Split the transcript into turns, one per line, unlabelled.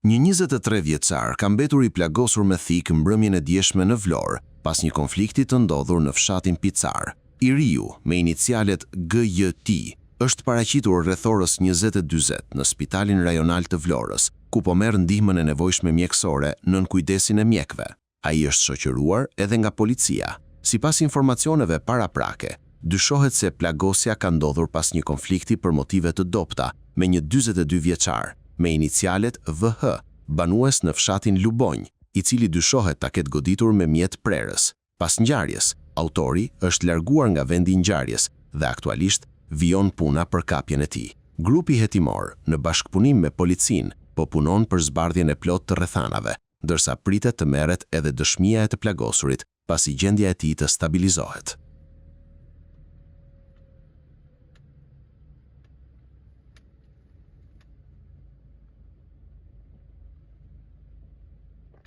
Një 23 vjeçar ka mbetur i plagosur me thikë mbrëmjen e djeshme në Vlorë, pas një konflikti të ndodhur në fshatin Picar. I riu, me inicialet GJT, është paraqitur rreth orës 20:40 në Spitalin Rajonal të Vlorës, ku po merr ndihmën e nevojshme mjekësore nën kujdesin e mjekëve. Ai është shoqëruar edhe nga policia. Sipas informacioneve paraprake, dyshohet se plagosja ka ndodhur pas një konflikti për motive të dobta me një 42 vjeçar, me inicialet VH, banues në fshatin Lubonj, i cili dyshohet ta ketë goditur me mjet prerës. Pas ngjarjes, autori është larguar nga vendi i ngjarjes dhe aktualisht vijon puna për kapjen e tij. Grupi hetimor, në bashkëpunim me policinë, po punon për zbardhjen e plotë të rrethanave, ndërsa pritet të merret edhe dëshmia e të plagosurit pasi gjendja e tij të stabilizohet.